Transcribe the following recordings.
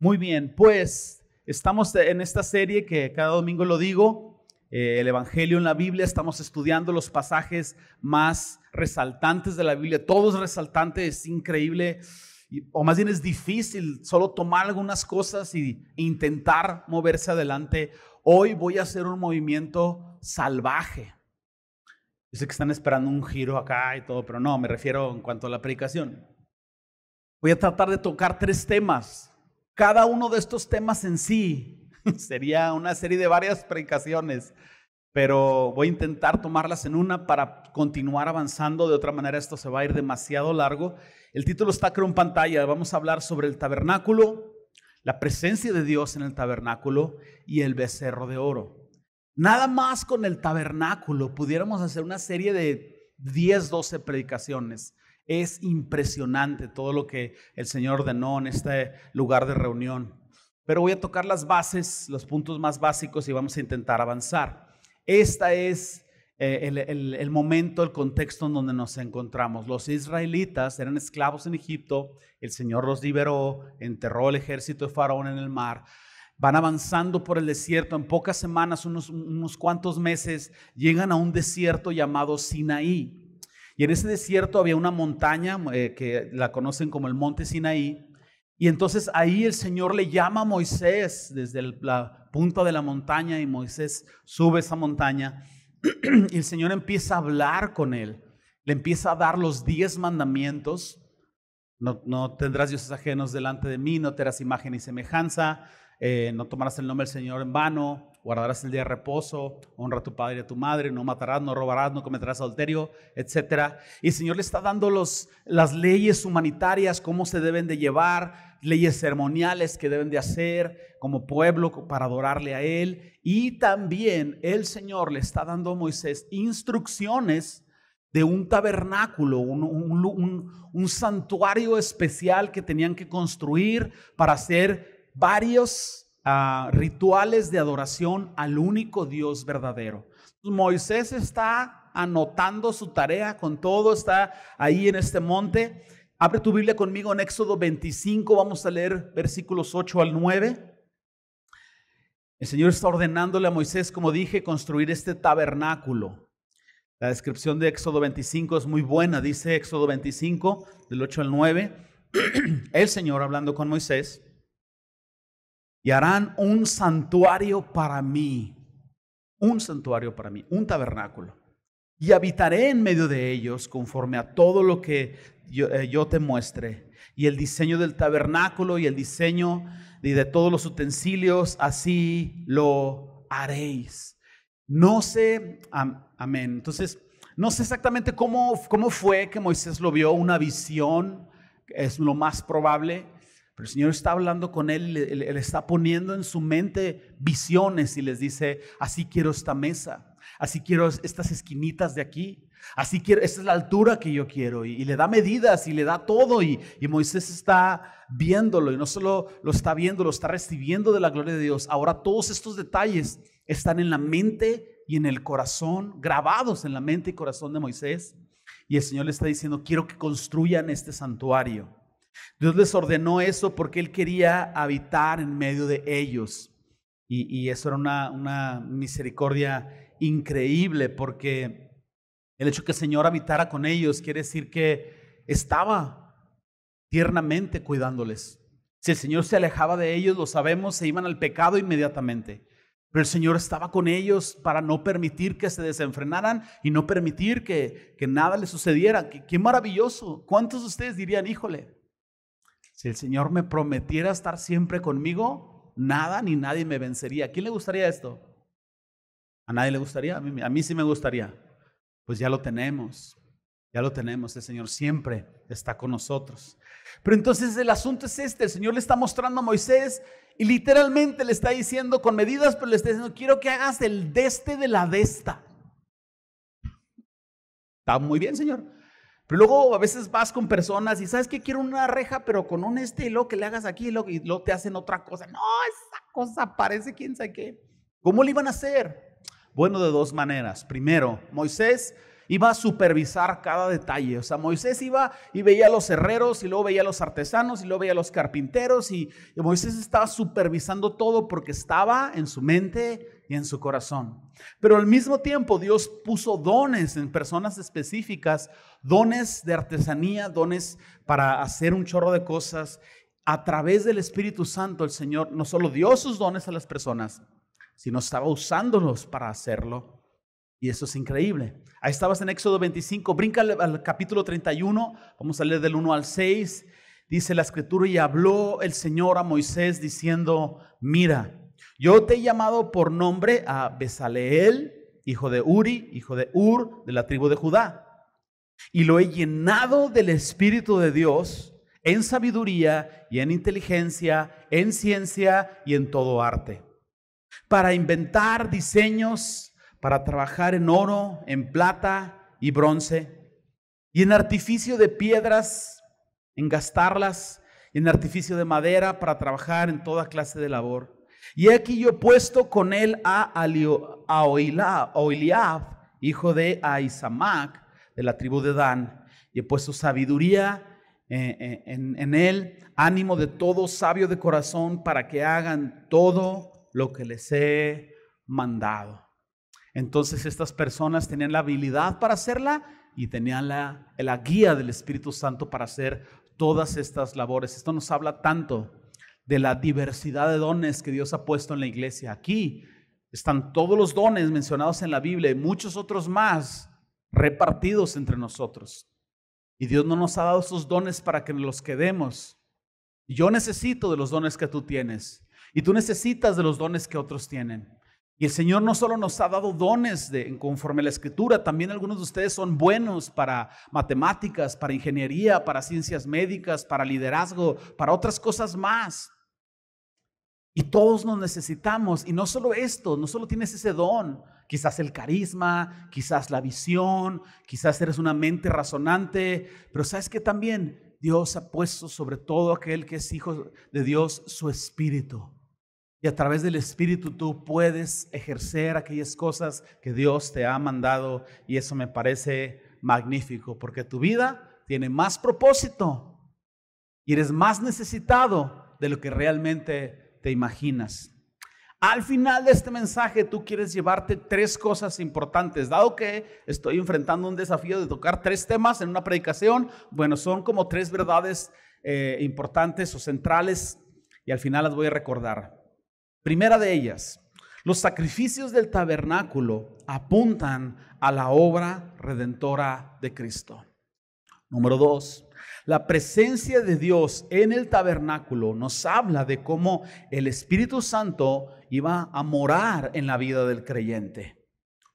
Muy bien, pues estamos en esta serie que cada domingo lo digo, el Evangelio en la Biblia. Estamos estudiando los pasajes más resaltantes de la Biblia. Todo es resaltante, es increíble, o más bien es difícil solo tomar algunas cosas e intentar moverse adelante. Hoy voy a hacer un movimiento salvaje. Yo sé que están esperando un giro acá y todo, pero no, me refiero en cuanto a la predicación. Voy a tratar de tocar 3 temas. Cada uno de estos temas en sí sería una serie de varias predicaciones, pero voy a intentar tomarlas en una para continuar avanzando. De otra manera esto se va a ir demasiado largo. El título está creo en pantalla. Vamos a hablar sobre el tabernáculo, la presencia de Dios en el tabernáculo y el becerro de oro. Nada más con el tabernáculo pudiéramos hacer una serie de 10, 12 predicaciones. Es impresionante todo lo que el Señor ordenó en este lugar de reunión. Pero voy a tocar las bases, los puntos más básicos y vamos a intentar avanzar. Este es el momento, el contexto en donde nos encontramos. Los israelitas eran esclavos en Egipto, el Señor los liberó, enterró el ejército de Faraón en el mar. Van avanzando por el desierto. En pocas semanas, unos cuantos meses, llegan a un desierto llamado Sinaí. Y en ese desierto había una montaña que la conocen como el monte Sinaí. Y entonces ahí el Señor le llama a Moisés desde la punta de la montaña, y Moisés sube esa montaña y el Señor empieza a hablar con él. Le empieza a dar los 10 mandamientos. No tendrás dioses ajenos delante de mí, no te harás imagen ni semejanza, no tomarás el nombre del Señor en vano, guardarás el día de reposo, honra a tu padre y a tu madre, no matarás, no robarás, no cometerás adulterio, etc. Y el Señor le está dando las leyes humanitarias, cómo se deben de llevar, leyes ceremoniales que deben de hacer como pueblo para adorarle a Él. Y también el Señor le está dando a Moisés instrucciones de un tabernáculo, un santuario especial que tenían que construir para hacer varios rituales de adoración al único Dios verdadero. Moisés está anotando su tarea con todo, está ahí en este monte. Abre tu Biblia conmigo en Éxodo 25, vamos a leer versículos 8 al 9. El Señor está ordenándole a Moisés, como dije, construir este tabernáculo. La descripción de Éxodo 25 es muy buena. Dice Éxodo 25, del 8 al 9, el Señor hablando con Moisés: y harán un santuario para mí, un tabernáculo, y habitaré en medio de ellos conforme a todo lo que yo te muestre. Y el diseño del tabernáculo y el diseño de todos los utensilios, así lo haréis. No sé, amén. Entonces, no sé exactamente cómo fue que Moisés lo vio, una visión, es lo más probable. Pero el Señor está hablando con él, le está poniendo en su mente visiones y les dice: así quiero esta mesa, así quiero estas esquinitas de aquí, así quiero, esta es la altura que yo quiero. Y le da medidas y le da todo, y Moisés está viéndolo, y no solo lo está viendo, lo está recibiendo de la gloria de Dios. Ahora todos estos detalles están en la mente y en el corazón, grabados en la mente y corazón de Moisés. Y el Señor le está diciendo: quiero que construyan este santuario. Dios les ordenó eso porque Él quería habitar en medio de ellos. Y eso era una misericordia increíble, porque el hecho que el Señor habitara con ellos quiere decir que estaba tiernamente cuidándoles. Si el Señor se alejaba de ellos, lo sabemos, se iban al pecado inmediatamente. Pero el Señor estaba con ellos para no permitir que se desenfrenaran y no permitir que nada les sucediera. Qué maravilloso. ¿Cuántos de ustedes dirían: híjole, si el Señor me prometiera estar siempre conmigo, nada ni nadie me vencería? ¿A quién le gustaría esto? ¿A nadie le gustaría? A mí sí me gustaría. Pues ya lo tenemos, el Señor siempre está con nosotros. Pero entonces el asunto es este: el Señor le está mostrando a Moisés y literalmente le está diciendo con medidas, pero le está diciendo: quiero que hagas el deste de la desta. Está muy bien, Señor. Pero luego a veces vas con personas y ¿sabes qué? Quiero una reja, pero con un y luego que le hagas aquí y luego te hacen otra cosa. No, esa cosa parece quién sabe qué. ¿Cómo le iban a hacer? Bueno, de 2 maneras. Primero, Moisés Iba a supervisar cada detalle. O sea, Moisés iba y veía a los herreros, y luego veía a los artesanos, y luego veía a los carpinteros, y Moisés estaba supervisando todo porque estaba en su mente y en su corazón. Pero al mismo tiempo Dios puso dones en personas específicas, dones de artesanía, dones para hacer un chorro de cosas. A través del Espíritu Santo el Señor no solo dio sus dones a las personas, sino estaba usándolos para hacerlo. Y eso es increíble. Ahí estabas en Éxodo 25, brinca al capítulo 31, vamos a leer del 1 al 6. Dice la escritura: y habló el Señor a Moisés diciendo: mira, yo te he llamado por nombre a Bezaleel, hijo de Uri, hijo de Ur, de la tribu de Judá, y lo he llenado del Espíritu de Dios en sabiduría y en inteligencia, en ciencia y en todo arte, para inventar diseños, para trabajar en oro, en plata y bronce, y en artificio de piedras, en gastarlas, y en artificio de madera, para trabajar en toda clase de labor. Y aquí yo he puesto con él a Oholiab, hijo de Ahisamac, de la tribu de Dan, y he puesto sabiduría en él, ánimo de todo sabio de corazón, para que hagan todo lo que les he mandado. Entonces estas personas tenían la habilidad para hacerla y tenían la guía del Espíritu Santo para hacer todas estas labores. Esto nos habla tanto de la diversidad de dones que Dios ha puesto en la iglesia. Aquí están todos los dones mencionados en la Biblia y muchos otros más repartidos entre nosotros. Y Dios no nos ha dado esos dones para que nos los quedemos. Yo necesito de los dones que tú tienes y tú necesitas de los dones que otros tienen. Y el Señor no solo nos ha dado dones conforme a la Escritura, también algunos de ustedes son buenos para matemáticas, para ingeniería, para ciencias médicas, para liderazgo, para otras cosas más. Y todos nos necesitamos. Y no solo esto, no solo tienes ese don, quizás el carisma, quizás la visión, quizás eres una mente razonante, pero sabes que también Dios ha puesto sobre todo aquel que es hijo de Dios su Espíritu. Y a través del Espíritu tú puedes ejercer aquellas cosas que Dios te ha mandado. Y eso me parece magnífico, porque tu vida tiene más propósito y eres más necesitado de lo que realmente te imaginas. Al final de este mensaje tú quieres llevarte 3 cosas importantes. Dado que estoy enfrentando un desafío de tocar 3 temas en una predicación, bueno, son como 3 verdades importantes o centrales, y al final las voy a recordar. Primera de ellas: los sacrificios del tabernáculo apuntan a la obra redentora de Cristo. Número 2, la presencia de Dios en el tabernáculo nos habla de cómo el Espíritu Santo iba a morar en la vida del creyente.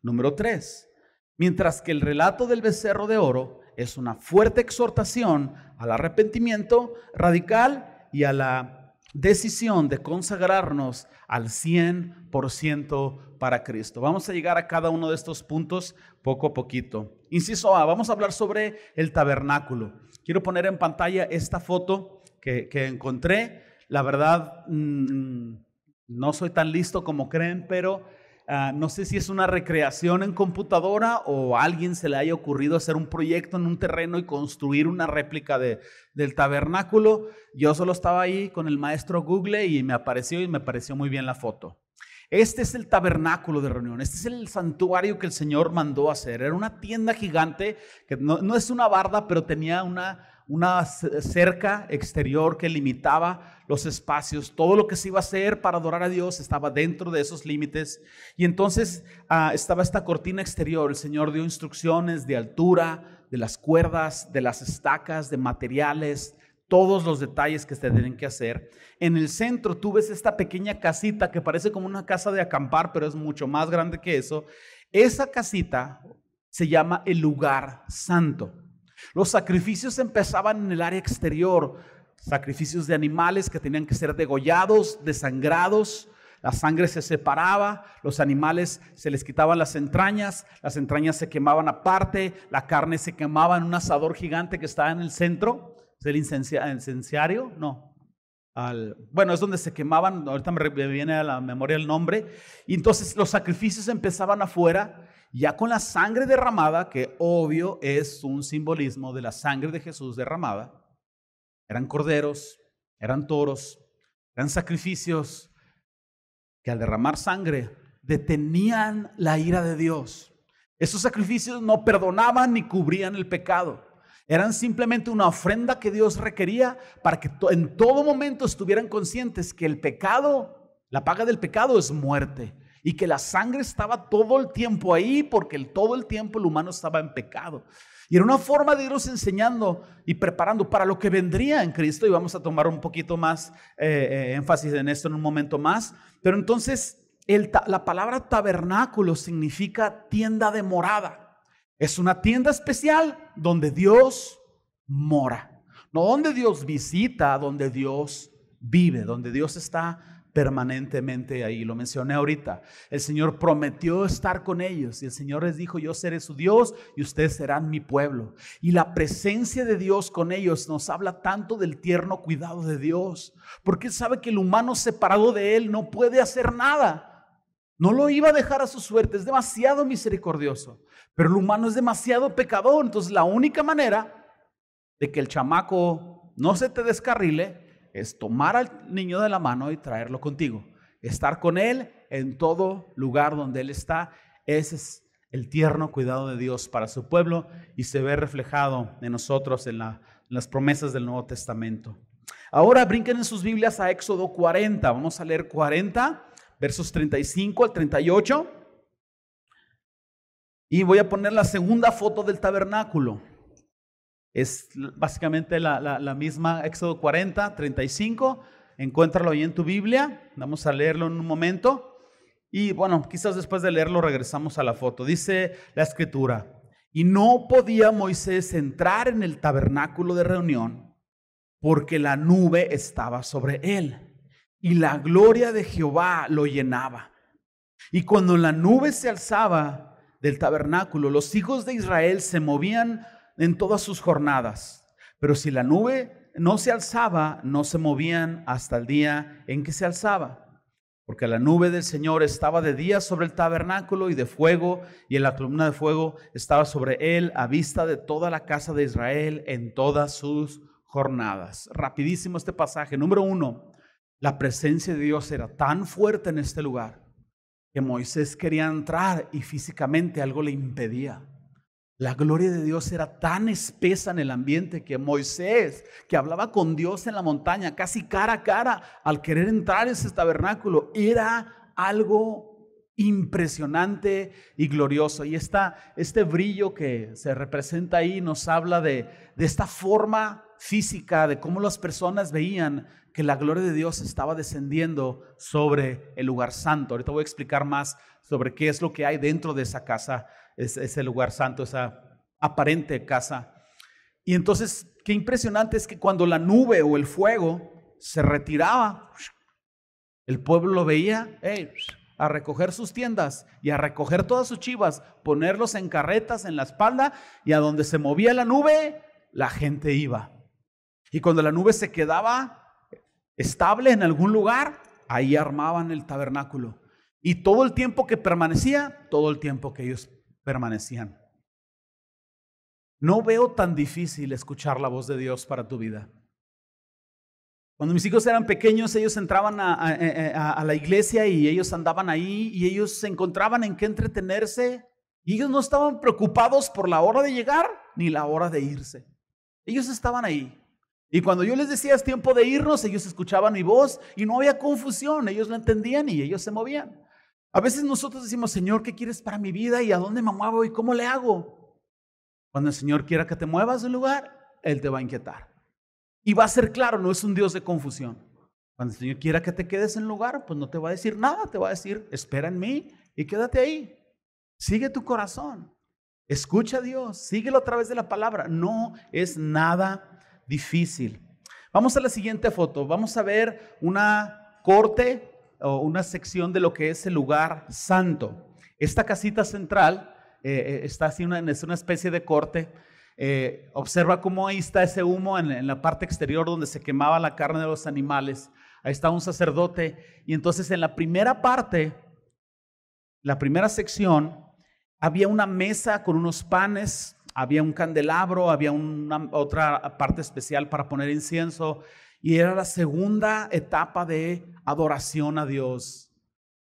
Número 3, mientras que el relato del becerro de oro es una fuerte exhortación al arrepentimiento radical y a la decisión de consagrarnos al 100% para Cristo. Vamos a llegar a cada uno de estos puntos poco a poquito. Inciso A, vamos a hablar sobre el tabernáculo. Quiero poner en pantalla esta foto que encontré. La verdad, no soy tan listo como creen, pero no sé si es una recreación en computadora o a alguien se le haya ocurrido hacer un proyecto en un terreno y construir una réplica del tabernáculo. Yo solo estaba ahí con el maestro Google y me pareció muy bien la foto. Este es el tabernáculo de reunión. Este es el santuario que el Señor mandó hacer. Era una tienda gigante que no es una barda, pero tenía una cerca exterior que limitaba los espacios. Todo lo que se iba a hacer para adorar a Dios estaba dentro de esos límites. Y entonces estaba esta cortina exterior. El Señor dio instrucciones de altura, de las cuerdas, de las estacas, de materiales, todos los detalles que se tienen que hacer. En el centro tú ves esta pequeña casita que parece como una casa de acampar, pero es mucho más grande que eso. Esa casita se llama el lugar santo. Los sacrificios empezaban en el área exterior, sacrificios de animales que tenían que ser degollados, desangrados. La sangre se separaba, los animales se les quitaban las entrañas se quemaban aparte, la carne se quemaba en un asador gigante que estaba en el centro. ¿Es el incenciario? No. Bueno, es donde se quemaban, ahorita me viene a la memoria el nombre. Y entonces los sacrificios empezaban afuera ya con la sangre derramada, que obvio es un simbolismo de la sangre de Jesús derramada. Eran corderos, eran toros, eran sacrificios que al derramar sangre detenían la ira de Dios. Esos sacrificios no perdonaban ni cubrían el pecado. Eran simplemente una ofrenda que Dios requería para que en todo momento estuvieran conscientes que el pecado, la paga del pecado es muerte, y que la sangre estaba todo el tiempo ahí porque todo el tiempo el humano estaba en pecado. Y era una forma de irnos enseñando y preparando para lo que vendría en Cristo, y vamos a tomar un poquito más énfasis en esto en un momento más. Pero entonces la palabra tabernáculo significa tienda de morada. Es una tienda especial donde Dios mora, no donde Dios visita, donde Dios vive, donde Dios está permanentemente ahí. Lo mencioné ahorita. El Señor prometió estar con ellos y el Señor les dijo: yo seré su Dios y ustedes serán mi pueblo. Y la presencia de Dios con ellos nos habla tanto del tierno cuidado de Dios, porque Él sabe que el humano separado de Él no puede hacer nada. No lo iba a dejar a su suerte, es demasiado misericordioso, pero el humano es demasiado pecador. Entonces la única manera de que el chamaco no se te descarrile es tomar al niño de la mano y traerlo contigo, estar con él en todo lugar donde él está. Ese es el tierno cuidado de Dios para su pueblo y se ve reflejado en nosotros en las promesas del Nuevo Testamento. Ahora brinquen en sus Biblias a Éxodo 40, vamos a leer 40, versos 35 al 38, y voy a poner la segunda foto del tabernáculo. Es básicamente la misma. Éxodo 40, 35. Encuéntralo ahí en tu Biblia. Vamos a leerlo en un momento. Y bueno, quizás después de leerlo regresamos a la foto. Dice la escritura: y no podía Moisés entrar en el tabernáculo de reunión porque la nube estaba sobre él y la gloria de Jehová lo llenaba. Y cuando la nube se alzaba del tabernáculo, los hijos de Israel se movían en todas sus jornadas, pero si la nube no se alzaba, no se movían hasta el día en que se alzaba, porque la nube del Señor estaba de día sobre el tabernáculo y de fuego, y en la columna de fuego estaba sobre él a vista de toda la casa de Israel en todas sus jornadas. Rapidísimo este pasaje. Número 1, la presencia de Dios era tan fuerte en este lugar que Moisés quería entrar y físicamente algo le impedía. La gloria de Dios era tan espesa en el ambiente que Moisés, que hablaba con Dios en la montaña, casi cara a cara, al querer entrar en ese tabernáculo, era algo impresionante y glorioso. Y este brillo que se representa ahí nos habla de esta forma física, de cómo las personas veían que la gloria de Dios estaba descendiendo sobre el lugar santo. Ahorita voy a explicar más sobre qué es lo que hay dentro de esa casa, ese lugar santo, esa aparente casa. Y entonces, qué impresionante es que cuando la nube o el fuego se retiraba, el pueblo lo veía, a recoger sus tiendas y a recoger todas sus chivas, ponerlos en carretas en la espalda, y a donde se movía la nube, la gente iba. Y cuando la nube se quedaba estable en algún lugar, ahí armaban el tabernáculo. Y todo el tiempo que permanecía, todo el tiempo que ellos permanecían. No veo tan difícil escuchar la voz de Dios para tu vida. Cuando mis hijos eran pequeños, ellos entraban a la iglesia y ellos andaban ahí y ellos se encontraban en qué entretenerse, y ellos no estaban preocupados por la hora de llegar ni la hora de irse. Ellos estaban ahí. Y cuando yo les decía es tiempo de irnos, ellos escuchaban mi voz y no había confusión. Ellos lo entendían y ellos se movían. A veces nosotros decimos: Señor, ¿qué quieres para mi vida? ¿Y a dónde me muevo? ¿Y cómo le hago? Cuando el Señor quiera que te muevas de lugar, Él te va a inquietar. Y va a ser claro, no es un Dios de confusión. Cuando el Señor quiera que te quedes en el lugar, pues no te va a decir nada. Te va a decir: espera en mí y quédate ahí. Sigue tu corazón. Escucha a Dios. Síguelo a través de la palabra. No es nada difícil. Vamos a la siguiente foto. Vamos a ver una corte o una sección de lo que es el lugar santo. Esta casita central está así, es una especie de corte. Observa cómo ahí está ese humo en la parte exterior donde se quemaba la carne de los animales. Ahí está un sacerdote. Y entonces en la primera parte, la primera sección, Había una mesa con unos panes, había un candelabro, había otra parte especial para poner incienso, y era la segunda etapa de adoración a Dios.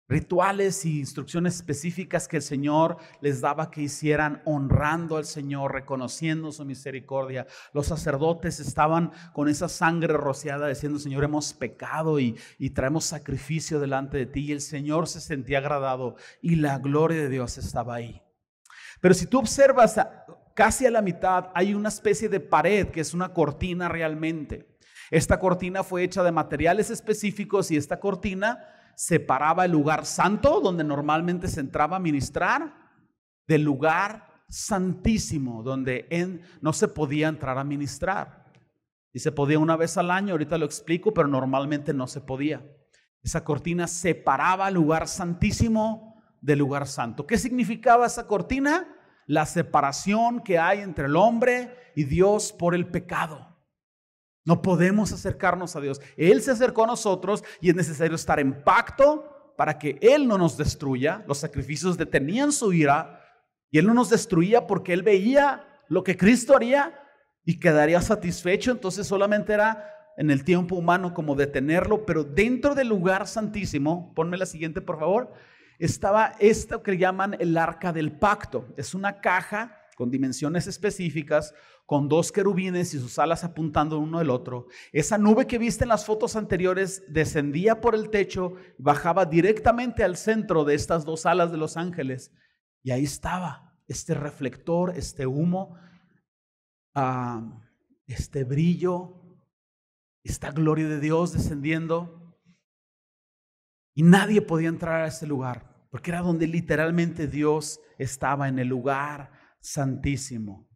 Rituales y instrucciones específicas que el Señor les daba que hicieran honrando al Señor, reconociendo su misericordia. Los sacerdotes estaban con esa sangre rociada diciendo: Señor, hemos pecado y traemos sacrificio delante de ti. Y el Señor se sentía agradado y la gloria de Dios estaba ahí. Pero si tú observas, casi a la mitad hay una especie de pared que es una cortina realmente. Esta cortina fue hecha de materiales específicos y esta cortina separaba el lugar santo, donde normalmente se entraba a ministrar, del lugar santísimo, donde no se podía entrar a ministrar. Y se podía una vez al año, ahorita lo explico, pero normalmente no se podía. Esa cortina separaba el lugar santísimo del lugar santo. ¿Qué significaba esa cortina? La separación que hay entre el hombre y Dios por el pecado. No podemos acercarnos a Dios. Él se acercó a nosotros y es necesario estar en pacto para que Él no nos destruya. Los sacrificios detenían su ira y Él no nos destruía porque Él veía lo que Cristo haría y quedaría satisfecho. Entonces solamente era en el tiempo humano como detenerlo, pero dentro del lugar santísimo, ponme la siguiente por favor, estaba esto que llaman el arca del pacto. Es una caja con dimensiones específicas, con 2 querubines y sus alas apuntando uno del otro. Esa nube que viste en las fotos anteriores descendía por el techo, bajaba directamente al centro de estas 2 alas de los ángeles. Y ahí estaba este reflector, este humo, este brillo, esta gloria de Dios descendiendo. Y nadie podía entrar a ese lugar, porque era donde literalmente Dios estaba, en el lugar santísimo.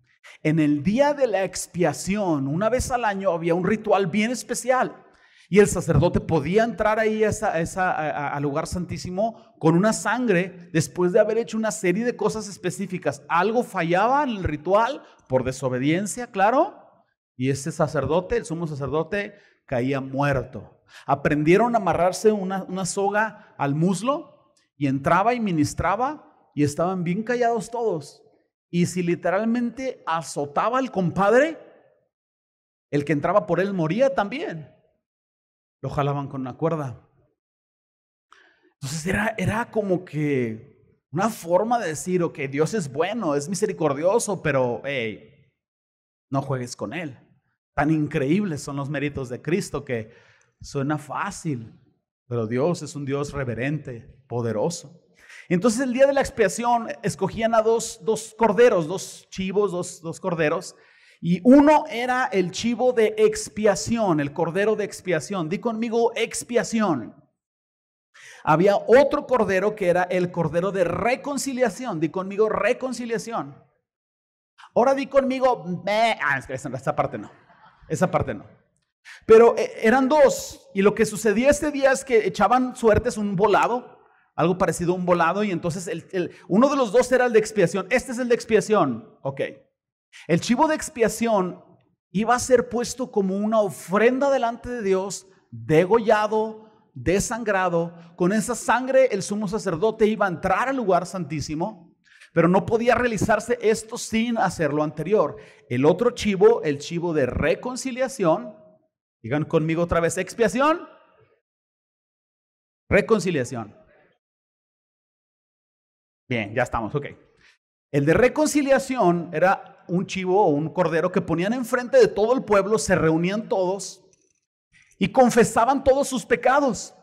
En el día de la expiación, una vez al año, había un ritual bien especial y el sacerdote podía entrar ahí al lugar santísimo con una sangre después de haber hecho una serie de cosas específicas. Algo fallaba en el ritual por desobediencia, claro, y ese sacerdote, el sumo sacerdote, caía muerto. Aprendieron a amarrarse una soga al muslo y entraba y ministraba y estaban bien callados todos. Y si literalmente azotaba al compadre, el que entraba por él moría también. Lo jalaban con una cuerda. Entonces era como que una forma de decir: ok, Dios es bueno, es misericordioso, pero hey, no juegues con Él. Tan increíbles son los méritos de Cristo que suena fácil, pero Dios es un Dios reverente, poderoso. Entonces el día de la expiación escogían a dos corderos, 2 chivos, dos corderos, y uno era el chivo de expiación, el cordero de expiación. Di conmigo expiación. Había otro cordero que era el cordero de reconciliación. Di conmigo reconciliación. Ahora di conmigo esa parte no. Pero eran 2, y lo que sucedía este día es que echaban suertes, un volado, algo parecido a un volado, y entonces uno de los 2 era el de expiación. Este es el de expiación. Ok. El chivo de expiación iba a ser puesto como una ofrenda delante de Dios, degollado, desangrado. Con esa sangre el sumo sacerdote iba a entrar al lugar santísimo, pero no podía realizarse esto sin hacer lo anterior. El otro chivo, el chivo de reconciliación, digan conmigo otra vez: expiación, reconciliación. Bien, ya estamos, ok. El de reconciliación era un chivo o un cordero que ponían enfrente de todo el pueblo, se reunían todos y confesaban todos sus pecados.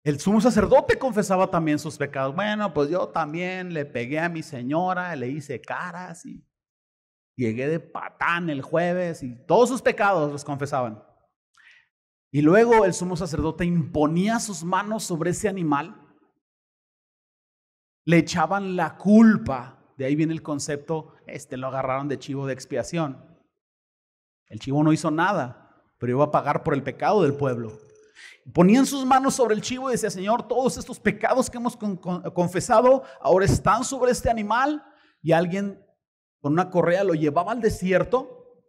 El sumo sacerdote confesaba también sus pecados. Bueno, pues yo también le pegué a mi señora, le hice caras y llegué de patán el jueves, y todos sus pecados los confesaban. Y luego el sumo sacerdote imponía sus manos sobre ese animal, le echaban la culpa. De ahí viene el concepto, lo agarraron de chivo de expiación. El chivo no hizo nada, pero iba a pagar por el pecado del pueblo. Ponían sus manos sobre el chivo y decía: Señor, todos estos pecados que hemos confesado ahora están sobre este animal. Y alguien con una correa lo llevaba al desierto.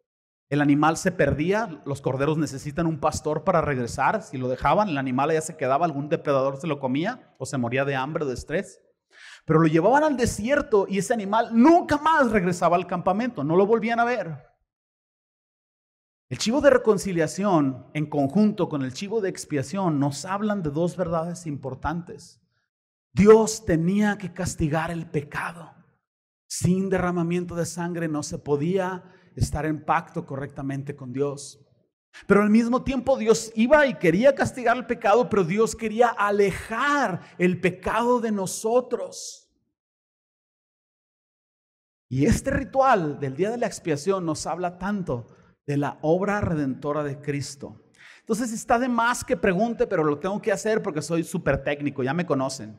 El animal se perdía. Los corderos necesitan un pastor para regresar. Si lo dejaban, el animal ya se quedaba, algún depredador se lo comía o se moría de hambre o de estrés. Pero lo llevaban al desierto y ese animal nunca más regresaba al campamento, no lo volvían a ver. El chivo de reconciliación en conjunto con el chivo de expiación nos hablan de dos verdades importantes. Dios tenía que castigar el pecado. Sin derramamiento de sangre no se podía estar en pacto correctamente con Dios. Pero al mismo tiempo Dios iba y quería castigar el pecado, pero Dios quería alejar el pecado de nosotros. Y este ritual del día de la expiación nos habla tanto de la obra redentora de Cristo. Entonces está de más que pregunte, pero lo tengo que hacer porque soy súper técnico, ya me conocen.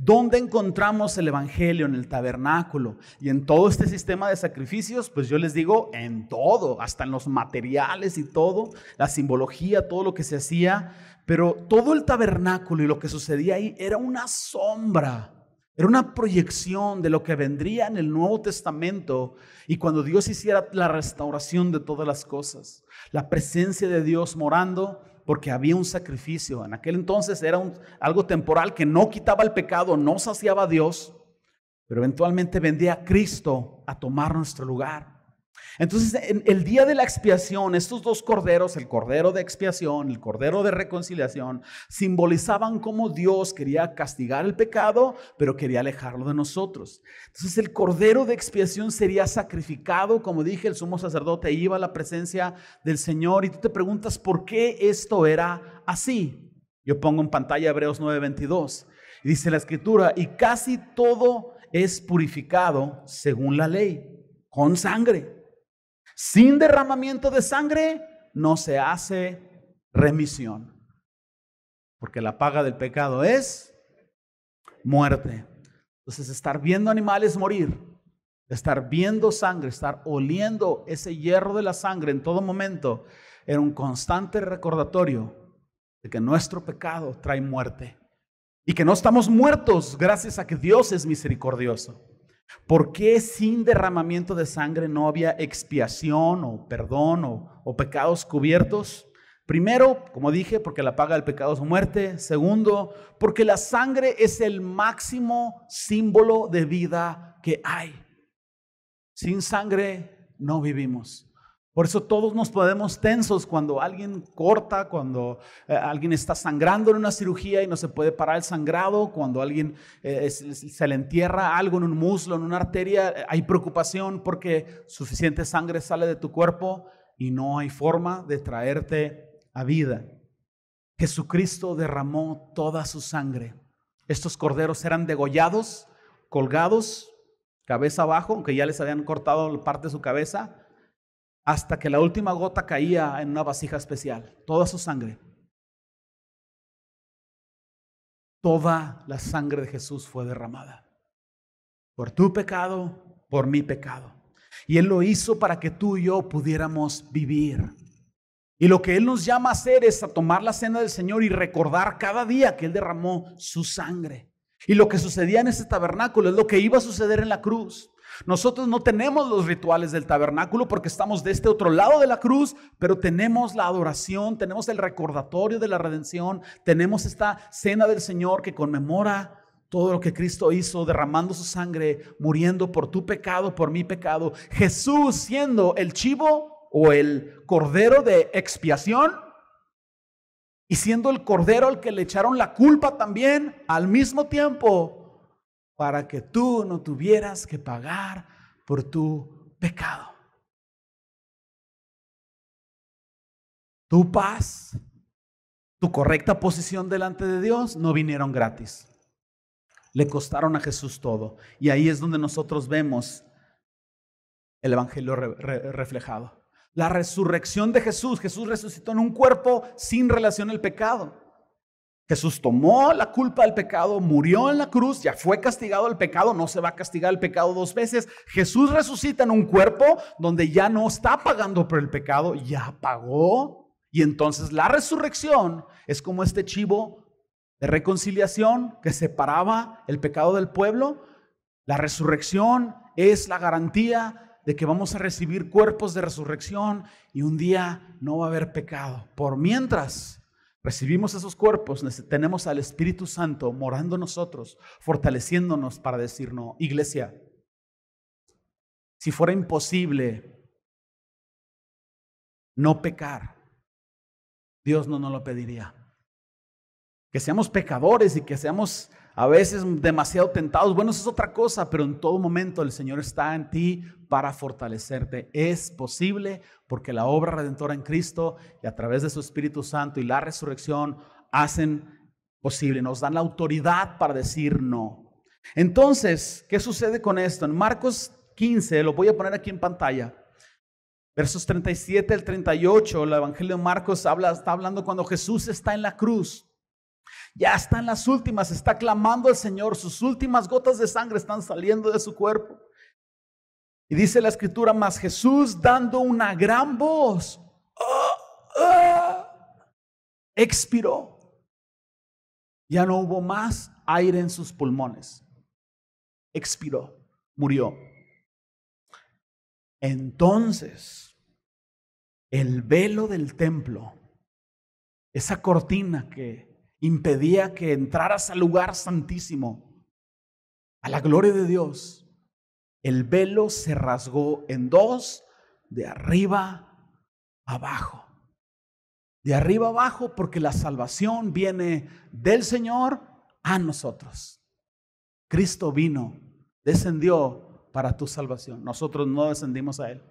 ¿Dónde encontramos el evangelio? En el tabernáculo y en todo este sistema de sacrificios. Pues yo les digo, en todo, hasta en los materiales y todo, la simbología, todo lo que se hacía. Pero todo el tabernáculo y lo que sucedía ahí era una sombra, era una proyección de lo que vendría en el Nuevo Testamento y cuando Dios hiciera la restauración de todas las cosas. La presencia de Dios morando, porque había un sacrificio. En aquel entonces era algo temporal que no quitaba el pecado, no saciaba a Dios, pero eventualmente vendría a Cristo a tomar nuestro lugar. Entonces, en el día de la expiación, estos dos corderos, el cordero de expiación, el cordero de reconciliación, simbolizaban cómo Dios quería castigar el pecado, pero quería alejarlo de nosotros. Entonces, el cordero de expiación sería sacrificado, como dije, el sumo sacerdote iba a la presencia del Señor y tú te preguntas por qué esto era así. Yo pongo en pantalla Hebreos 9:22 y dice la Escritura, y casi todo es purificado según la ley, con sangre. Sin derramamiento de sangre no se hace remisión, porque la paga del pecado es muerte. Entonces estar viendo animales morir, estar viendo sangre, estar oliendo ese hierro de la sangre en todo momento, era un constante recordatorio de que nuestro pecado trae muerte y que no estamos muertos gracias a que Dios es misericordioso. ¿Por qué sin derramamiento de sangre no había expiación o perdón o pecados cubiertos? Primero, como dije, porque la paga del pecado es muerte. Segundo, porque la sangre es el máximo símbolo de vida que hay. Sin sangre no vivimos. Por eso todos nos ponemos tensos cuando alguien corta, cuando alguien está sangrando en una cirugía y no se puede parar el sangrado, cuando alguien se le entierra algo en un muslo, en una arteria, hay preocupación porque suficiente sangre sale de tu cuerpo y no hay forma de traerte a vida. Jesucristo derramó toda su sangre. Estos corderos eran degollados, colgados, cabeza abajo, aunque ya les habían cortado parte de su cabeza, hasta que la última gota caía en una vasija especial. Toda su sangre. Toda la sangre de Jesús fue derramada. Por tu pecado, por mi pecado. Y Él lo hizo para que tú y yo pudiéramos vivir. Y lo que Él nos llama a hacer es a tomar la cena del Señor y recordar cada día que Él derramó su sangre. Y lo que sucedía en ese tabernáculo es lo que iba a suceder en la cruz. Nosotros no tenemos los rituales del tabernáculo porque estamos de este otro lado de la cruz, pero tenemos la adoración, tenemos el recordatorio de la redención, tenemos esta cena del Señor que conmemora todo lo que Cristo hizo, derramando su sangre, muriendo por tu pecado, por mi pecado. Jesús siendo el chivo o el cordero de expiación y siendo el cordero al que le echaron la culpa también al mismo tiempo, para que tú no tuvieras que pagar por tu pecado. Tu paz, tu correcta posición delante de Dios no vinieron gratis. Le costaron a Jesús todo. Y ahí es donde nosotros vemos el evangelio reflejado. La resurrección de Jesús. Jesús resucitó en un cuerpo sin relación al pecado. Jesús tomó la culpa del pecado, murió en la cruz, ya fue castigado el pecado, no se va a castigar el pecado dos veces. Jesús resucita en un cuerpo donde ya no está pagando por el pecado, ya pagó. Y entonces la resurrección es como este chivo de reconciliación que separaba el pecado del pueblo. La resurrección es la garantía de que vamos a recibir cuerpos de resurrección y un día no va a haber pecado. Por mientras, recibimos esos cuerpos, tenemos al Espíritu Santo morando en nosotros, fortaleciéndonos para decir no. Iglesia, si fuera imposible no pecar, Dios no nos lo pediría. Que seamos pecadores y que seamos a veces demasiado tentados, bueno, eso es otra cosa, pero en todo momento el Señor está en ti para fortalecerte. Es posible porque la obra redentora en Cristo y a través de su Espíritu Santo y la resurrección hacen posible, nos dan la autoridad para decir no. Entonces, ¿qué sucede con esto? En Marcos 15, lo voy a poner aquí en pantalla, versos 37 al 38, el Evangelio de Marcos está hablando cuando Jesús está en la cruz. Ya está en las últimas, está clamando al Señor, sus últimas gotas de sangre están saliendo de su cuerpo. Y dice la Escritura, mas Jesús dando una gran voz, expiró. Ya no hubo más aire en sus pulmones. Expiró, murió. Entonces, el velo del templo, esa cortina que impedía que entraras al lugar santísimo, a la gloria de Dios, el velo se rasgó en dos, de arriba abajo. De arriba abajo, porque la salvación viene del Señor a nosotros. Cristo vino, descendió para tu salvación. Nosotros no descendimos a Él.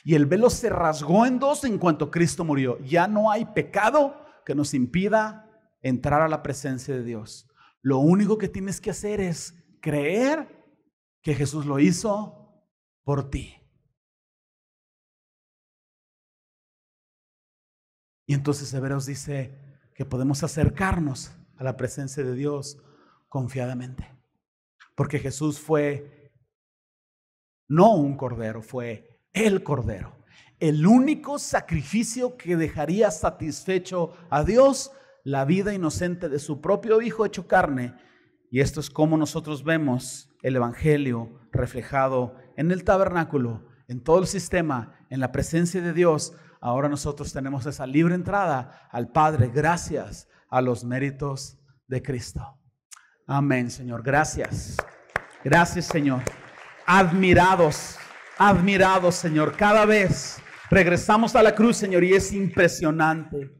Y el velo se rasgó en dos en cuanto Cristo murió. Ya no hay pecado que nos impida entrar a la presencia de Dios. Lo único que tienes que hacer es creer que Jesús lo hizo por ti. Y entonces Hebreos dice que podemos acercarnos a la presencia de Dios confiadamente. Porque Jesús fue no un cordero, fue el cordero. El único sacrificio que dejaría satisfecho a Dios la vida inocente de su propio Hijo hecho carne. Y esto es como nosotros vemos el Evangelio reflejado en el tabernáculo, en todo el sistema, en la presencia de Dios. Ahora nosotros tenemos esa libre entrada al Padre gracias a los méritos de Cristo. Amén, Señor. Gracias. Gracias, Señor. Admirados, Señor. Cada vez regresamos a la cruz, Señor, y es impresionante.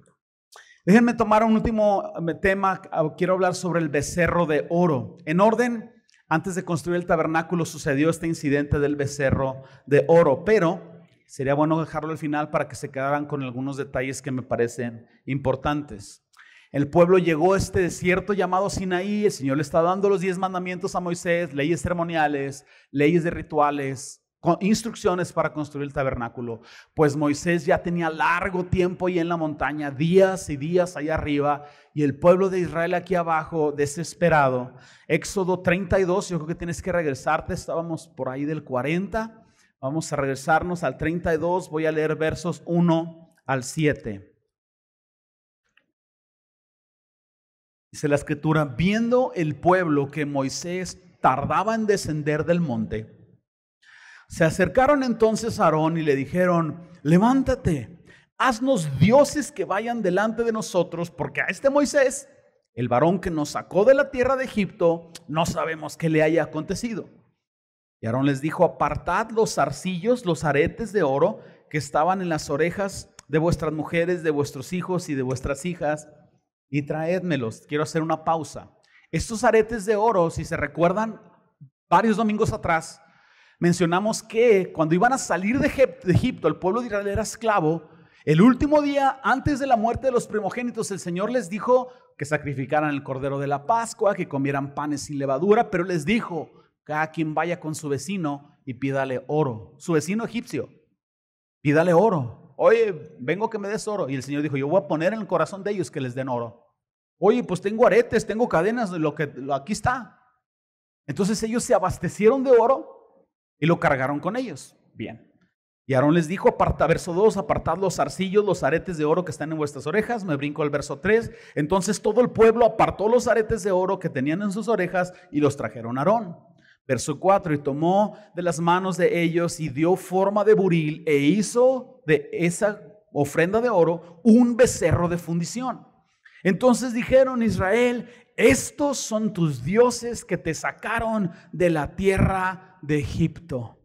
Déjenme tomar un último tema. Quiero hablar sobre el becerro de oro. En orden, antes de construir el tabernáculo sucedió este incidente del becerro de oro, pero sería bueno dejarlo al final para que se quedaran con algunos detalles que me parecen importantes. El pueblo llegó a este desierto llamado Sinaí. El Señor le está dando los 10 mandamientos a Moisés, leyes ceremoniales, leyes de rituales, instrucciones para construir el tabernáculo. Pues Moisés ya tenía largo tiempo ahí en la montaña, días y días allá arriba, y el pueblo de Israel aquí abajo desesperado. Éxodo 32, yo creo que tienes que regresarte, estábamos por ahí del 40, vamos a regresarnos al 32, voy a leer versos 1 al 7. Dice la Escritura, viendo el pueblo que Moisés tardaba en descender del monte, se acercaron entonces a Aarón y le dijeron, levántate, haznos dioses que vayan delante de nosotros, porque a este Moisés, el varón que nos sacó de la tierra de Egipto, no sabemos qué le haya acontecido. Y Aarón les dijo, apartad los zarcillos, los aretes de oro que estaban en las orejas de vuestras mujeres, de vuestros hijos y de vuestras hijas, y traédmelos. Quiero hacer una pausa. Estos aretes de oro, si se recuerdan, varios domingos atrás, mencionamos que cuando iban a salir de Egipto, el pueblo de Israel era esclavo. El último día, antes de la muerte de los primogénitos, el Señor les dijo que sacrificaran el cordero de la Pascua, que comieran panes sin levadura, pero les dijo, cada quien vaya con su vecino y pídale oro. Su vecino egipcio, pídale oro. Oye, vengo que me des oro. Y el Señor dijo, yo voy a poner en el corazón de ellos que les den oro. Oye, pues tengo aretes, tengo cadenas, aquí está. Entonces ellos se abastecieron de oro y lo cargaron con ellos. Bien. Y Aarón les dijo, verso 2, apartad los zarcillos, los aretes de oro que están en vuestras orejas. Me brinco al verso 3. Entonces todo el pueblo apartó los aretes de oro que tenían en sus orejas y los trajeron a Aarón. Verso 4, y tomó de las manos de ellos y dio forma de buril e hizo de esa ofrenda de oro un becerro de fundición. Entonces dijeron: Israel, estos son tus dioses que te sacaron de la tierra de Egipto.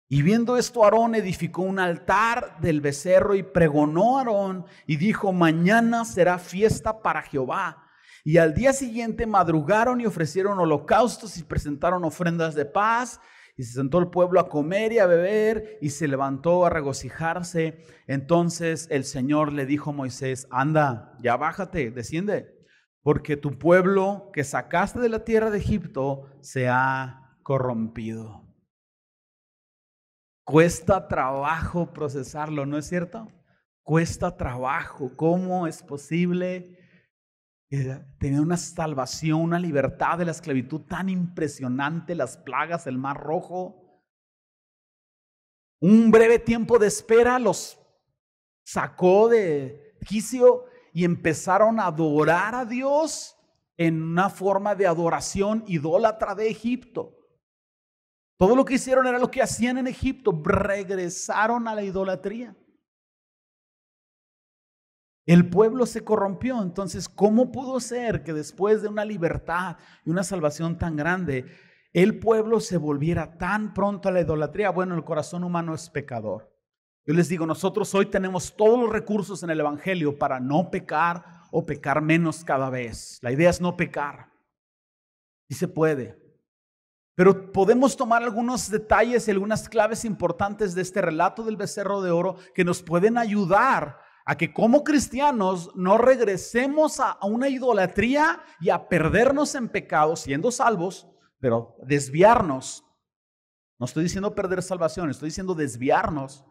Y viendo esto, Aarón edificó un altar del becerro y pregonó a Aarón y dijo: mañana será fiesta para Jehová. Y al día siguiente madrugaron y ofrecieron holocaustos y presentaron ofrendas de paz. Y se sentó el pueblo a comer y a beber y se levantó a regocijarse. Entonces el Señor le dijo a Moisés: anda, ya bájate, desciende, porque tu pueblo que sacaste de la tierra de Egipto se ha corrompido. Cuesta trabajo procesarlo, ¿no es cierto? Cuesta trabajo. ¿Cómo es posible tener una salvación, una libertad de la esclavitud tan impresionante? Las plagas, el mar rojo. Un breve tiempo de espera los sacó de quicio y empezaron a adorar a Dios en una forma de adoración idólatra de Egipto. Todo lo que hicieron era lo que hacían en Egipto. Regresaron a la idolatría. El pueblo se corrompió. Entonces, ¿cómo pudo ser que después de una libertad y una salvación tan grande, el pueblo se volviera tan pronto a la idolatría? Bueno, el corazón humano es pecador. Yo les digo, nosotros hoy tenemos todos los recursos en el evangelio para no pecar o pecar menos cada vez. La idea es no pecar. Sí se puede. Pero podemos tomar algunos detalles y algunas claves importantes de este relato del becerro de oro que nos pueden ayudar a que como cristianos no regresemos a una idolatría y a perdernos en pecado siendo salvos, pero desviarnos. No estoy diciendo perder salvación, estoy diciendo desviarnos.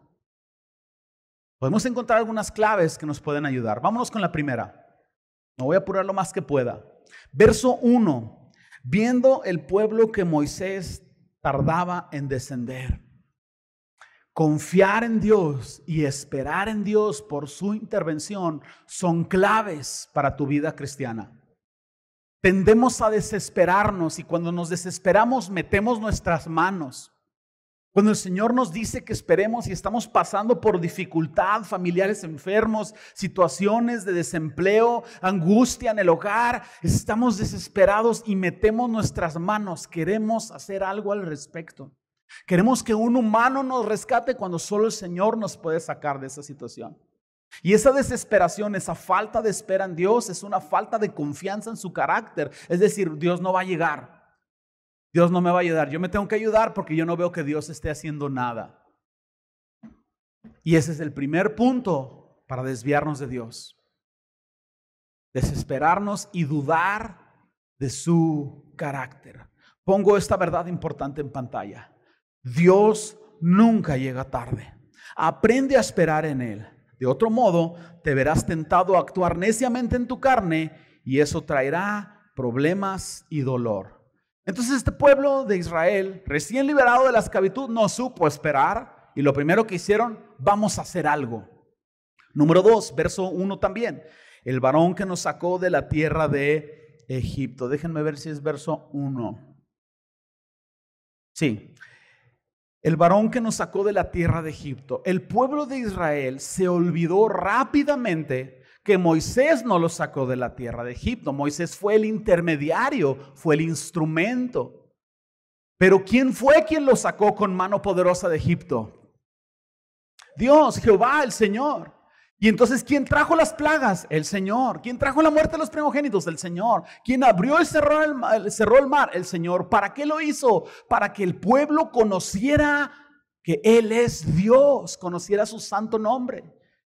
Podemos encontrar algunas claves que nos pueden ayudar. Vámonos con la primera. Me voy a apurar lo más que pueda. Verso 1. Viendo el pueblo que Moisés tardaba en descender. Confiar en Dios y esperar en Dios por su intervención son claves para tu vida cristiana. Tendemos a desesperarnos y cuando nos desesperamos metemos nuestras manos. Cuando el Señor nos dice que esperemos y estamos pasando por dificultad, familiares enfermos, situaciones de desempleo, angustia en el hogar, estamos desesperados y metemos nuestras manos. Queremos hacer algo al respecto. Queremos que un humano nos rescate cuando solo el Señor nos puede sacar de esa situación. Y esa desesperación, esa falta de espera en Dios es una falta de confianza en su carácter. Es decir, Dios no va a llegar. Dios no me va a ayudar. Yo me tengo que ayudar porque yo no veo que Dios esté haciendo nada. Y ese es el primer punto para desviarnos de Dios. Desesperarnos y dudar de su carácter. Pongo esta verdad importante en pantalla. Dios nunca llega tarde. Aprende a esperar en Él. De otro modo, te verás tentado a actuar neciamente en tu carne y eso traerá problemas y dolor. Entonces este pueblo de Israel, recién liberado de la esclavitud, no supo esperar y lo primero que hicieron, vamos a hacer algo. Número 2, verso 1 también. El varón que nos sacó de la tierra de Egipto. Déjenme ver si es verso 1. Sí. El varón que nos sacó de la tierra de Egipto. El pueblo de Israel se olvidó rápidamente que Moisés no lo sacó de la tierra de Egipto. Moisés fue el intermediario, fue el instrumento. Pero ¿quién fue quien lo sacó con mano poderosa de Egipto? Dios, Jehová, el Señor. Y entonces, ¿quién trajo las plagas? El Señor. ¿Quién trajo la muerte de los primogénitos? El Señor. ¿Quién abrió y cerró el mar? El Señor. ¿Para qué lo hizo? Para que el pueblo conociera que Él es Dios, conociera su santo nombre,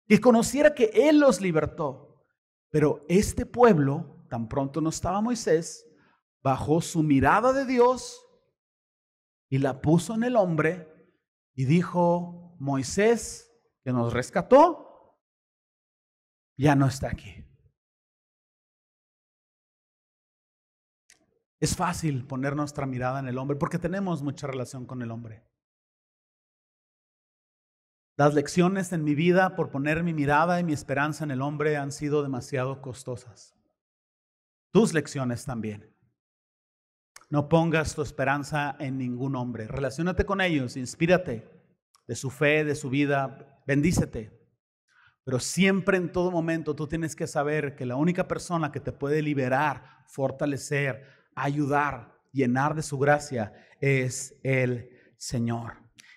que conociera que Él los libertó. Pero este pueblo, tan pronto no estaba Moisés, bajó su mirada de Dios y la puso en el hombre y dijo: Moisés, que nos rescató, ya no está aquí. Es fácil poner nuestra mirada en el hombre porque tenemos mucha relación con el hombre. Las lecciones en mi vida por poner mi mirada y mi esperanza en el hombre han sido demasiado costosas. Tus lecciones también. No pongas tu esperanza en ningún hombre. Relaciónate con ellos, inspírate de su fe, de su vida, bendícete. Pero siempre, en todo momento, tú tienes que saber que la única persona que te puede liberar, fortalecer, ayudar, llenar de su gracia es el Señor.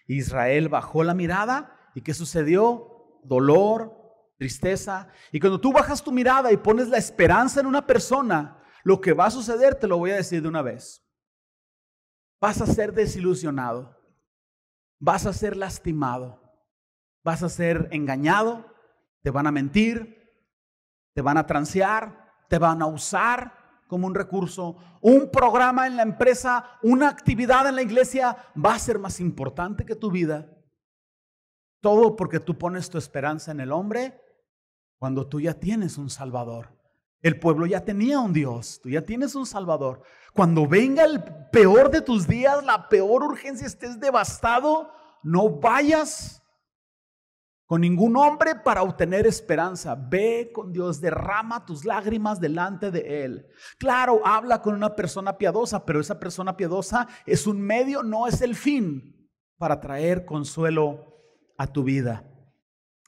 Israel bajó la mirada y ¿qué sucedió? Dolor, tristeza. Y cuando tú bajas tu mirada y pones la esperanza en una persona, lo que va a suceder, te lo voy a decir de una vez. Vas a ser desilusionado, vas a ser lastimado, vas a ser engañado, te van a mentir, te van a transear, te van a usar como un recurso. Un programa en la empresa, una actividad en la iglesia va a ser más importante que tu vida. Todo porque tú pones tu esperanza en el hombre cuando tú ya tienes un Salvador. El pueblo ya tenía un Dios, tú ya tienes un Salvador. Cuando venga el peor de tus días, la peor urgencia, estés devastado, no vayas con ningún hombre para obtener esperanza. Ve con Dios, derrama tus lágrimas delante de Él. Claro, habla con una persona piadosa, pero esa persona piadosa es un medio, no es el fin para traer consuelo a tu vida.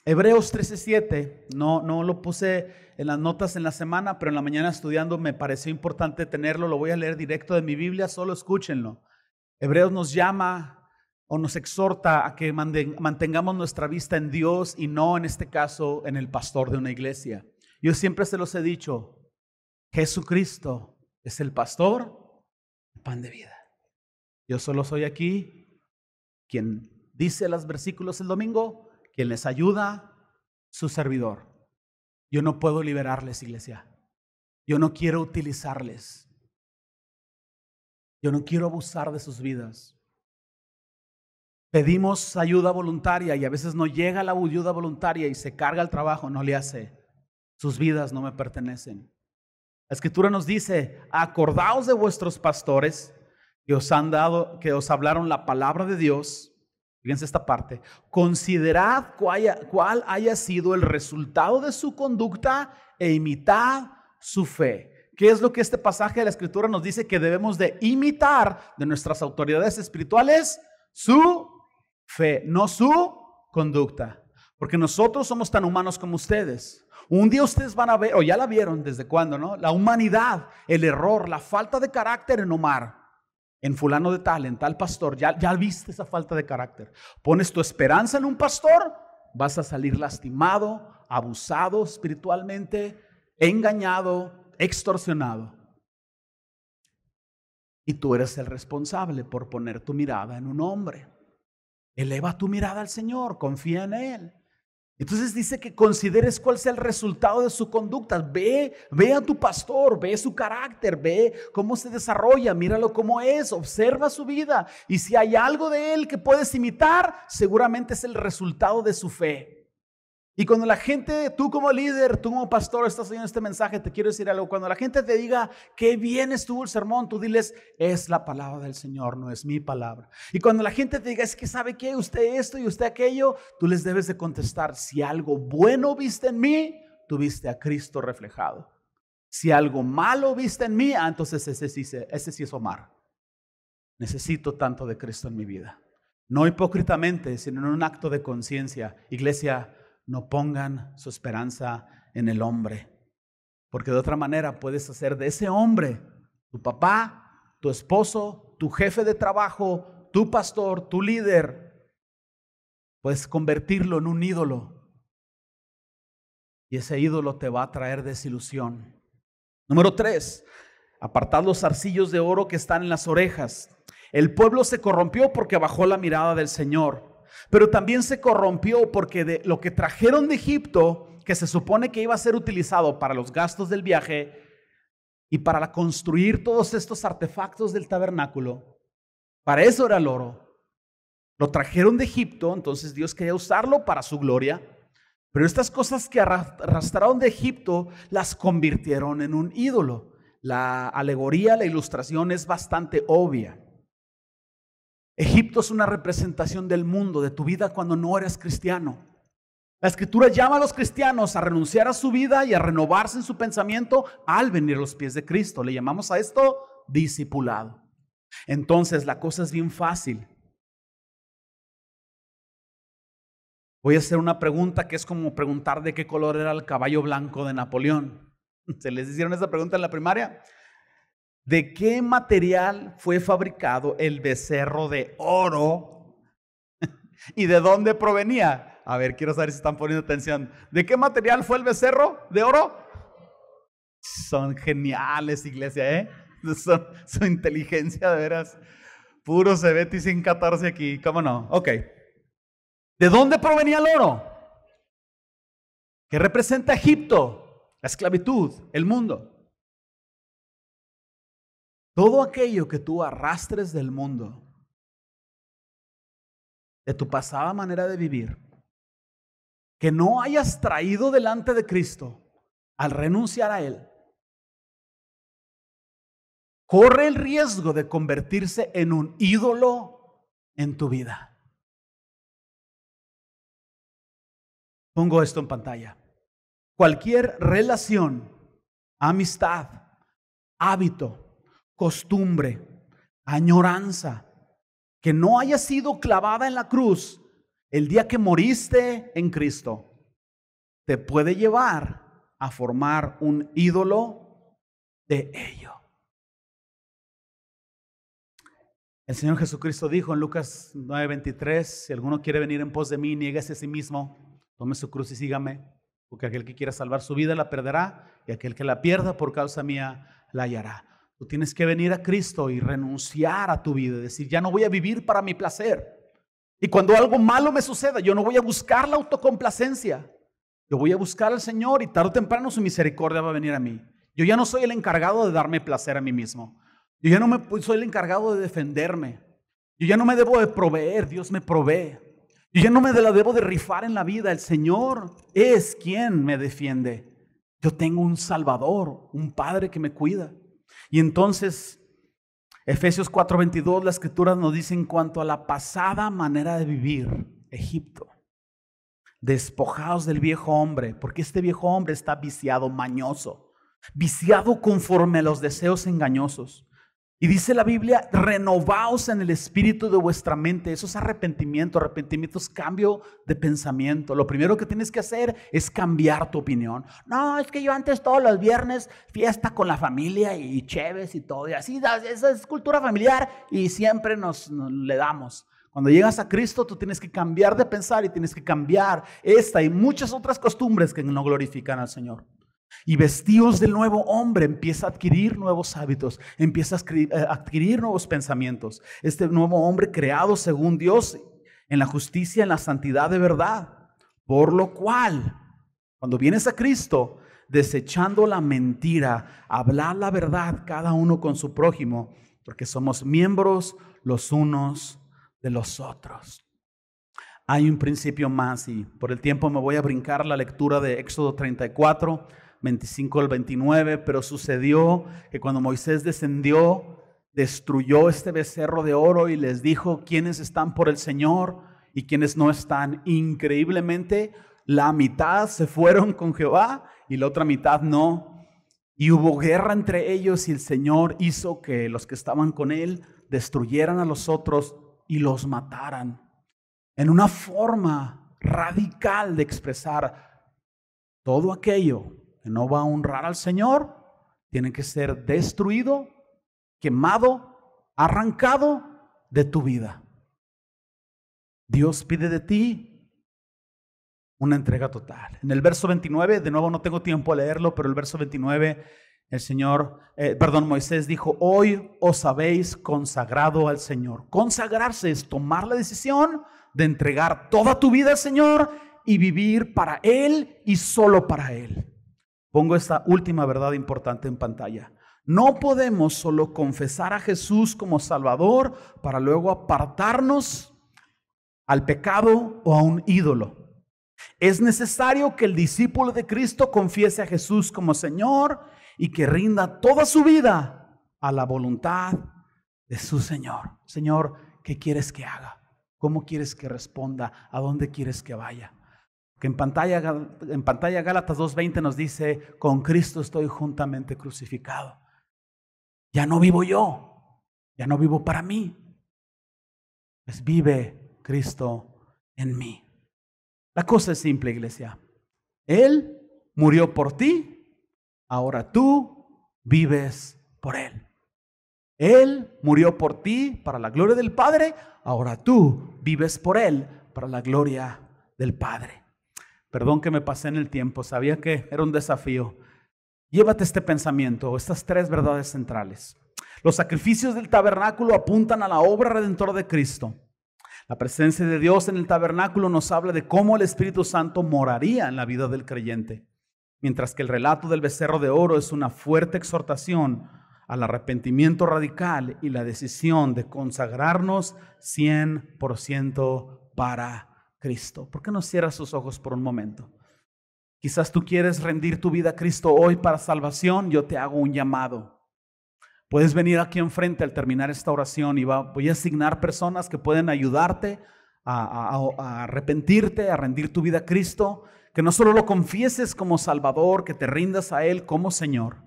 Hebreos 13:7, no lo puse en las notas en la semana, pero en la mañana estudiando me pareció importante tenerlo. Lo voy a leer directo de mi Biblia, solo escúchenlo. Hebreos nos llama o nos exhorta a que mantengamos nuestra vista en Dios y no, en este caso, en el pastor de una iglesia. Yo siempre se los he dicho, Jesucristo es el pastor, el pan de vida. Yo solo soy aquí quien dice los versículos el domingo, quien les ayuda, su servidor. Yo no puedo liberarles, iglesia. Yo no quiero utilizarles. Yo no quiero abusar de sus vidas. Pedimos ayuda voluntaria y a veces no llega la ayuda voluntaria y se carga el trabajo, no le hace. Sus vidas no me pertenecen. La Escritura nos dice, acordaos de vuestros pastores que os han dado, que os hablaron la palabra de Dios. Fíjense esta parte. Considerad cuál haya sido el resultado de su conducta e imitad su fe. ¿Qué es lo que este pasaje de la Escritura nos dice que debemos de imitar de nuestras autoridades espirituales? Su fe, no su conducta. Porque nosotros somos tan humanos como ustedes. Un día ustedes van a ver, o ya la vieron desde cuándo, ¿no? La humanidad, el error, la falta de carácter en Omar, en fulano de tal, en tal pastor. Ya viste esa falta de carácter. Pones tu esperanza en un pastor, vas a salir lastimado, abusado espiritualmente, engañado, extorsionado. Y tú eres el responsable por poner tu mirada en un hombre. Eleva tu mirada al Señor, confía en Él. Entonces dice que consideres cuál sea el resultado de su conducta. Ve a tu pastor, ve su carácter, ve cómo se desarrolla, míralo cómo es, observa su vida. Y si hay algo de él que puedes imitar, seguramente es el resultado de su fe. Y cuando la gente, tú como líder, tú como pastor, estás oyendo este mensaje, te quiero decir algo. Cuando la gente te diga qué bien estuvo el sermón, tú diles, es la palabra del Señor, no es mi palabra. Y cuando la gente te diga, es que sabe qué, usted esto y usted aquello, tú les debes de contestar, si algo bueno viste en mí, tú viste a Cristo reflejado. Si algo malo viste en mí, entonces ese sí es Omar. Necesito tanto de Cristo en mi vida. No hipócritamente, sino en un acto de conciencia. Iglesia, no pongan su esperanza en el hombre, porque de otra manera puedes hacer de ese hombre tu papá, tu esposo, tu jefe de trabajo, tu pastor, tu líder. Puedes convertirlo en un ídolo y ese ídolo te va a traer desilusión. Número 3, apartad los zarcillos de oro que están en las orejas. El pueblo se corrompió porque bajó la mirada del Señor. Pero también se corrompió porque de lo que trajeron de Egipto, que se supone que iba a ser utilizado para los gastos del viaje y para construir todos estos artefactos del tabernáculo, para eso era el oro. Lo trajeron de Egipto, entonces Dios quería usarlo para su gloria. Pero estas cosas que arrastraron de Egipto las convirtieron en un ídolo. La alegoría, la ilustración es bastante obvia. Egipto es una representación del mundo, de tu vida cuando no eres cristiano. La Escritura llama a los cristianos a renunciar a su vida y a renovarse en su pensamiento al venir a los pies de Cristo. Le llamamos a esto discipulado. Entonces la cosa es bien fácil. Voy a hacer una pregunta que es como preguntar de qué color era el caballo blanco de Napoleón. ¿Se les hicieron esa pregunta en la primaria? ¿De qué material fue fabricado el becerro de oro? ¿Y de dónde provenía? A ver, quiero saber si están poniendo atención. ¿De qué material fue el becerro de oro? Son geniales, iglesia, ¿eh? Su inteligencia, de veras. Puro Cebeti sin 14 aquí, ¿cómo no? Ok. ¿De dónde provenía el oro? ¿Qué representa Egipto? La esclavitud, el mundo. Todo aquello que tú arrastres del mundo, de tu pasada manera de vivir, que no hayas traído delante de Cristo al renunciar a Él, corre el riesgo de convertirse en un ídolo en tu vida. Pongo esto en pantalla. Cualquier relación, amistad, hábito, costumbre, añoranza, que no haya sido clavada en la cruz el día que moriste en Cristo, te puede llevar a formar un ídolo de ello. El Señor Jesucristo dijo en Lucas 9:23, si alguno quiere venir en pos de mí, niéguese a sí mismo, tome su cruz y sígame, porque aquel que quiera salvar su vida la perderá, y aquel que la pierda por causa mía la hallará. Tú tienes que venir a Cristo y renunciar a tu vida, decir, ya no voy a vivir para mi placer. Y cuando algo malo me suceda, yo no voy a buscar la autocomplacencia. Yo voy a buscar al Señor y tarde o temprano su misericordia va a venir a mí. Yo ya no soy el encargado de darme placer a mí mismo. Yo ya no soy el encargado de defenderme. Yo ya no me debo de proveer, Dios me provee. Yo ya no me la debo de rifar en la vida. El Señor es quien me defiende. Yo tengo un Salvador, un Padre que me cuida. Y entonces, Efesios 4:22, la Escritura nos dice en cuanto a la pasada manera de vivir, Egipto. Despojaos del viejo hombre, porque este viejo hombre está viciado, mañoso, viciado conforme a los deseos engañosos. Y dice la Biblia, renovaos en el espíritu de vuestra mente. Eso es arrepentimiento. Arrepentimiento es cambio de pensamiento. Lo primero que tienes que hacer es cambiar tu opinión. No, es que yo antes todos los viernes fiesta con la familia y cheves y todo. Y así, esa es cultura familiar y siempre nos le damos. Cuando llegas a Cristo, tú tienes que cambiar de pensar y tienes que cambiar esta y muchas otras costumbres que no glorifican al Señor. Y vestidos del nuevo hombre, empieza a adquirir nuevos hábitos, empieza a adquirir nuevos pensamientos. Este nuevo hombre creado según Dios en la justicia, en la santidad de verdad. Por lo cual, cuando vienes a Cristo, desechando la mentira, hablar la verdad cada uno con su prójimo, porque somos miembros los unos de los otros. Hay un principio más y por el tiempo me voy a brincar la lectura de Éxodo 34, 25 al 29, pero sucedió que cuando Moisés descendió, destruyó este becerro de oro y les dijo quiénes están por el Señor y quiénes no están. Increíblemente, la mitad se fueron con Jehová y la otra mitad no. Y hubo guerra entre ellos y el Señor hizo que los que estaban con él destruyeran a los otros y los mataran. En una forma radical de expresar todo aquello que no va a honrar al Señor, tiene que ser destruido, quemado, arrancado de tu vida. Dios pide de ti una entrega total. En el verso 29, de nuevo no tengo tiempo a leerlo, pero el verso 29, Moisés dijo, hoy os habéis consagrado al Señor. Consagrarse es tomar la decisión de entregar toda tu vida al Señor y vivir para Él y solo para Él. Pongo esta última verdad importante en pantalla. No podemos solo confesar a Jesús como Salvador para luego apartarnos al pecado o a un ídolo. Es necesario que el discípulo de Cristo confiese a Jesús como Señor y que rinda toda su vida a la voluntad de su Señor. Señor, ¿qué quieres que haga? ¿Cómo quieres que responda? ¿A dónde quieres que vaya? Que en pantalla Gálatas 2:20 nos dice, con Cristo estoy juntamente crucificado. Ya no vivo yo, ya no vivo para mí, pues vive Cristo en mí. La cosa es simple, iglesia. Él murió por ti, ahora tú vives por Él. Él murió por ti para la gloria del Padre, ahora tú vives por Él para la gloria del Padre. Perdón que me pasé en el tiempo, sabía que era un desafío. Llévate este pensamiento, estas tres verdades centrales. Los sacrificios del tabernáculo apuntan a la obra redentora de Cristo. La presencia de Dios en el tabernáculo nos habla de cómo el Espíritu Santo moraría en la vida del creyente, mientras que el relato del becerro de oro es una fuerte exhortación al arrepentimiento radical y la decisión de consagrarnos 100% para Cristo. ¿Por qué no cierras sus ojos por un momento? Quizás tú quieres rendir tu vida a Cristo hoy para salvación. Yo te hago un llamado. Puedes venir aquí enfrente al terminar esta oración y voy a asignar personas que pueden ayudarte a arrepentirte, a rendir tu vida a Cristo, que no solo lo confieses como Salvador, que te rindas a Él como Señor.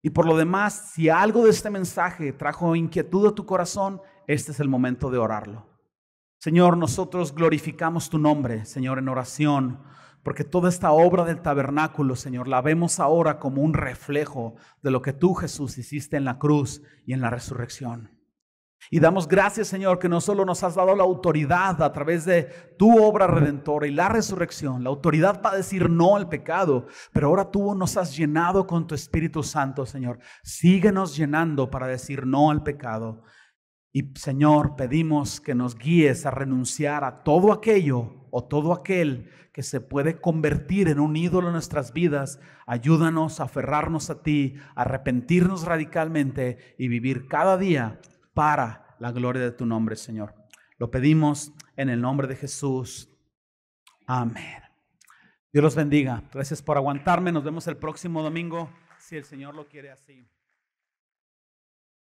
Y por lo demás, si algo de este mensaje trajo inquietud a tu corazón, este es el momento de orarlo. Señor, nosotros glorificamos tu nombre, Señor, en oración, porque toda esta obra del tabernáculo, Señor, la vemos ahora como un reflejo de lo que tú, Jesús, hiciste en la cruz y en la resurrección. Y damos gracias, Señor, que no solo nos has dado la autoridad a través de tu obra redentora y la resurrección, la autoridad para decir no al pecado, pero ahora tú nos has llenado con tu Espíritu Santo, Señor. Síguenos llenando para decir no al pecado. Y, Señor, pedimos que nos guíes a renunciar a todo aquello o todo aquel que se puede convertir en un ídolo en nuestras vidas. Ayúdanos a aferrarnos a ti, a arrepentirnos radicalmente y vivir cada día para la gloria de tu nombre, Señor. Lo pedimos en el nombre de Jesús. Amén. Dios los bendiga. Gracias por aguantarme. Nos vemos el próximo domingo, si el Señor lo quiere así.